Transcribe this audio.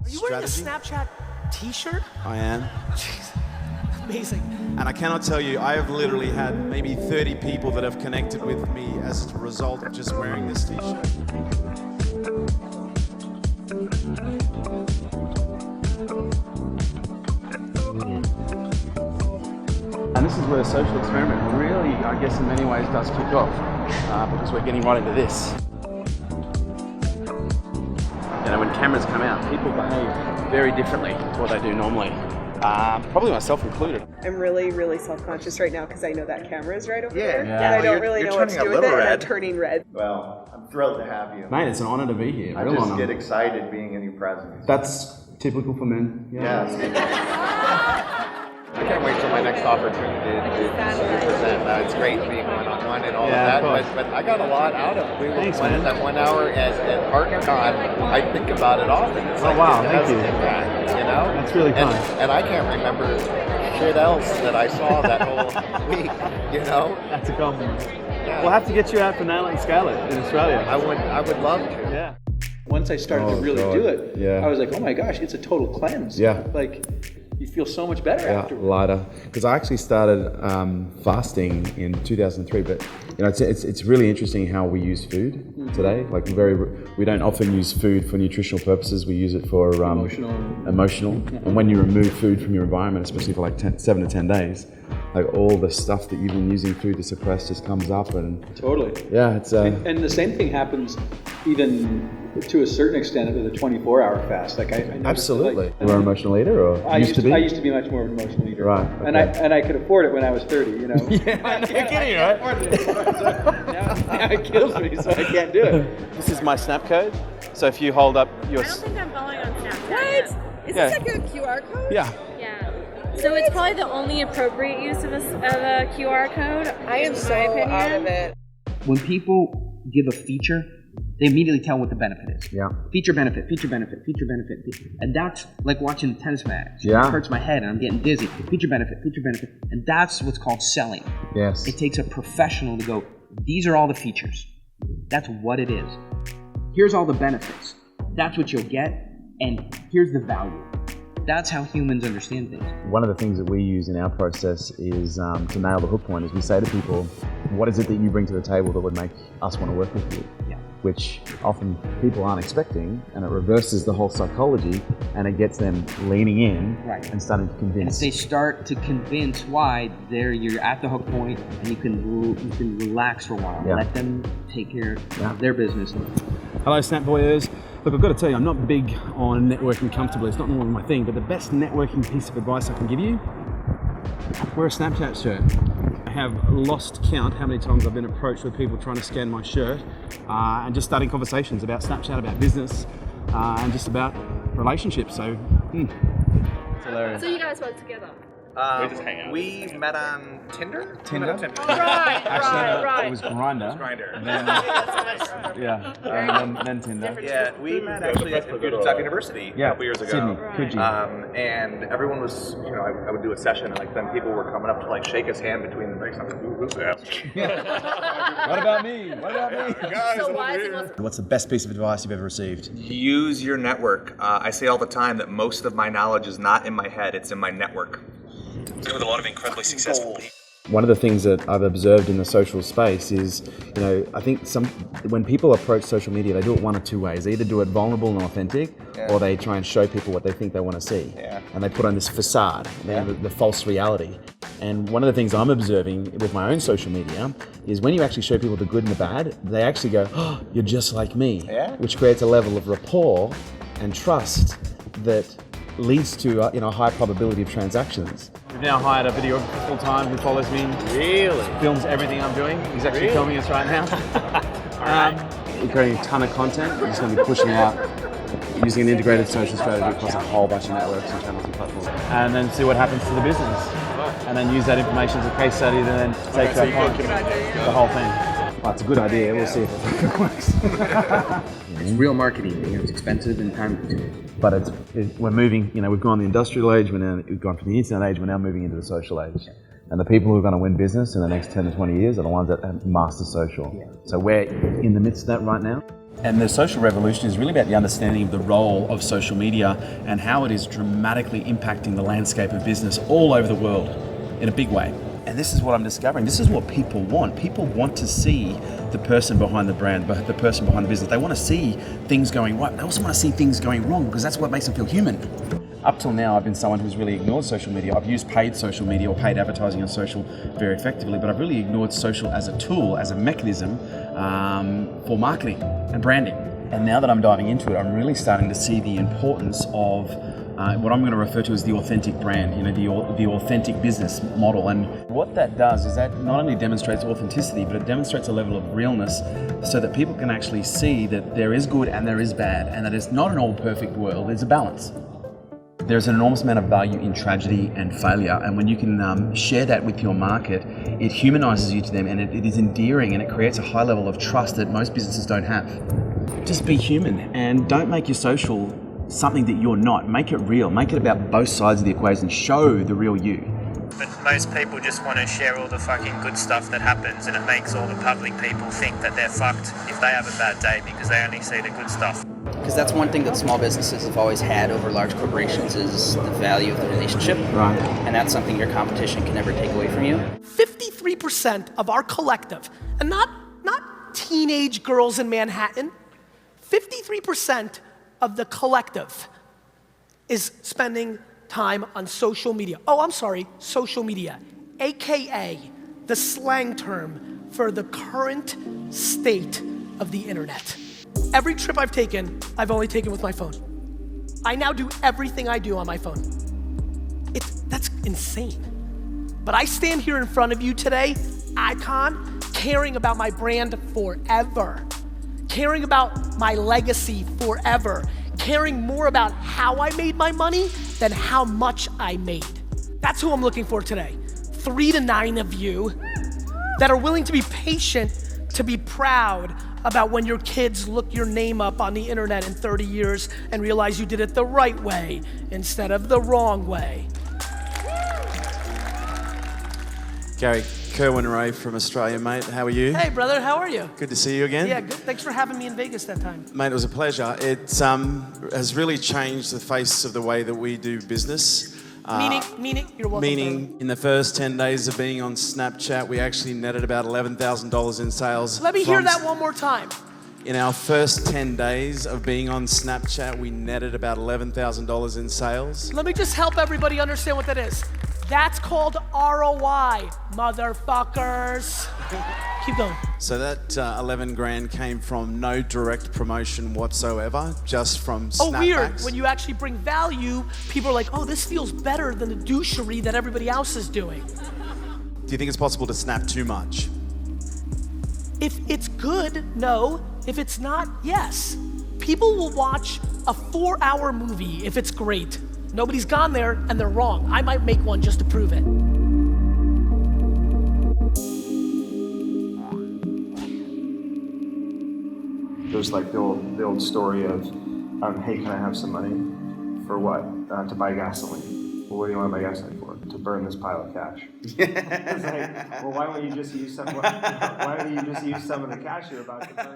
Are you wearing a Snapchat t-shirt? I am. Jeez, amazing. And I cannot tell you, I have literally had maybe 30 people that have connected with me as a result of just wearing this t-shirt. And this is where the social experiment really, I guess in many ways, does kick off, because we're getting right into this. You know, when cameras come out, people behave very differently to what they do normally. Probably myself included. I'm really, really self-conscious right now because I know that camera is right over there. Yeah. And I don't really know what to do with it, and I'm turning red. Well, I'm thrilled to have you. Mate, it's an honor to be here. I just get excited being in your presence. That's typical for men. Yes. I can't wait till my next opportunity to present. It's great being one-on-one and all of that, but I got a lot out of it. That 1 hour at partner time, I think about it often. It's thank you. Impact, you know? That's really fun. And I can't remember shit else that I saw that whole week, you know? That's a compliment. Yeah. We'll have to get you out for Nailing Scarlet in Australia. I would love to. Yeah. Once I started to really do it, yeah. I was like, oh my gosh, it's a total cleanse. Yeah. Like, you feel so much better afterwards. Lighter. Because I actually started fasting in 2003, but you know, it's really interesting how we use food today. Like we don't often use food for nutritional purposes. We use it for emotional. And when you remove food from your environment, especially for like 7 to 10 days, like all the stuff that you've been using food to suppress just comes up and totally. Yeah, it's and the same thing happens even to a certain extent with a 24-hour fast. Like I absolutely. You were an emotional eater, or I used to be? I used to be much more of an emotional eater. Right. Okay. And I could afford it when I was 30. You know. Yeah, you're kidding, right? Now it kills me, so I can't do it. This is my snap code. So if you hold up your. I don't think I'm following on Snapchat. What? Is this like a QR code? Yeah. So it's probably the only appropriate use of a QR code. I am so out of it. When people give a feature, they immediately tell what the benefit is. Yeah. Feature benefit, feature benefit, feature benefit. And that's like watching a tennis match. Yeah. It hurts my head and I'm getting dizzy. Feature benefit, feature benefit. And that's what's called selling. Yes. It takes a professional to go, these are all the features. That's what it is. Here's all the benefits. That's what you'll get. And here's the value. That's how humans understand things. One of the things that we use in our process is to nail the hook point is we say to people, what is it that you bring to the table that would make us want to work with you? Yeah. Which often people aren't expecting, and it reverses the whole psychology and it gets them leaning in and starting to convince. And if they start to convince why, you're at the hook point and you can relax for a while. Yeah. Let them take care of their business. Hello, Snap Voyeurs. Look, I've got to tell you, I'm not big on networking comfortably. It's not normally my thing, but the best networking piece of advice I can give you, wear a Snapchat shirt. I have lost count how many times I've been approached with people trying to scan my shirt and just starting conversations about Snapchat, about business, and just about relationships. So, it's hilarious. So you guys work together? We just hang out. We met on Tinder. Tinder? Right. It was Grindr. Then Tinder. Yeah, we met actually at Computer Talk University a couple years ago. Sydney, Coogee. And everyone was, I would do a session, and then people were coming up to shake his hand between the breaks. I'm like, who's this? What about me? Guys, So why is it What's the best piece of advice you've ever received? use your network. I say all the time that most of my knowledge is not in my head; it's in my network. With a lot of incredibly successful people. One of the things that I've observed in the social space is, I think when people approach social media, they do it one of two ways. They either do it vulnerable and authentic, or they try and show people what they think they want to see. Yeah. And they put on this facade, the false reality. And one of the things I'm observing with my own social media is when you actually show people the good and the bad, they actually go, oh, you're just like me, which creates a level of rapport and trust that leads to a high probability of transactions. We've now hired a videographer full time who follows me. Really? Films everything I'm doing. He's actually filming us right now. We're creating a ton of content. We're just going to be pushing out using an integrated social strategy across a whole bunch of networks and channels and platforms. And then see what happens to the business. And then use that information as a case study to then take to our client. The whole thing. Well, it's a good idea. We'll see if it works. It's real marketing. It's expensive and time consuming. But we're moving, we've gone the industrial age, we've gone from the internet age, we're now moving into the social age. And the people who are going to win business in the next 10 to 20 years are the ones that master social. So we're in the midst of that right now. And the social revolution is really about the understanding of the role of social media and how it is dramatically impacting the landscape of business all over the world in a big way. And this is what I'm discovering. This is what people want. People want to see the person behind the brand, the person behind the business. They want to see things going right. They also want to see things going wrong because that's what makes them feel human. Up till now, I've been someone who's really ignored social media. I've used paid social media or paid advertising on social very effectively, but I've really ignored social as a tool, as a mechanism for marketing and branding. And now that I'm diving into it, I'm really starting to see the importance of what I'm going to refer to as the authentic brand, the authentic business model. And what that does is that not only demonstrates authenticity, but it demonstrates a level of realness so that people can actually see that there is good and there is bad, and that it's not an all perfect world, there's a balance. There's an enormous amount of value in tragedy and failure, and when you can share that with your market, it humanizes you to them, and it is endearing, and it creates a high level of trust that most businesses don't have. Just be human, and don't make your social something that you're not. Make it real. Make it about both sides of the equation. Show the real you. But most people just want to share all the fucking good stuff that happens, and it makes all the public people think that they're fucked if they have a bad day because they only see the good stuff. Because that's one thing that small businesses have always had over large corporations is the value of the relationship. Right. And that's something your competition can never take away from you. 53% of our collective, and not teenage girls in Manhattan, 53% of the collective is spending time on social media. Oh, I'm sorry, social media, AKA the slang term for the current state of the internet. Every trip I've taken, I've only taken with my phone. I now do everything I do on my phone. That's insane. But I stand here in front of you today, icon, caring about my brand forever, caring about my legacy forever, caring more about how I made my money than how much I made. That's who I'm looking for today. 3 to 9 of you that are willing to be patient, to be proud about when your kids look your name up on the internet in 30 years and realize you did it the right way instead of the wrong way. Gary, Kerwin Ray from Australia, mate. How are you? Hey, brother, how are you? Good to see you again. Yeah, good. Thanks for having me in Vegas that time. Mate, it was a pleasure. It has really changed the face of the way that we do business. Meaning, you're welcome. Meaning, in the first 10 days of being on Snapchat, we actually netted about $11,000 in sales. Let me hear that one more time. In our first 10 days of being on Snapchat, we netted about $11,000 in sales. Let me just help everybody understand what that is. That's called ROI, motherfuckers. Keep going. So that 11 grand came from no direct promotion whatsoever, just from snapbacks. Oh, weird. When you actually bring value, people are like, oh, this feels better than the douchery that everybody else is doing. Do you think it's possible to snap too much? If it's good, no. If it's not, yes. People will watch a 4-hour movie if it's great. Nobody's gone there and they're wrong. I might make one just to prove it. There's like the old story of, hey, can I have some money? For what? To buy gasoline. Well, what do you want to buy gasoline for? To burn this pile of cash. It's like, well, why don't you just use some? Why don't you just use some of the cash you're about to burn?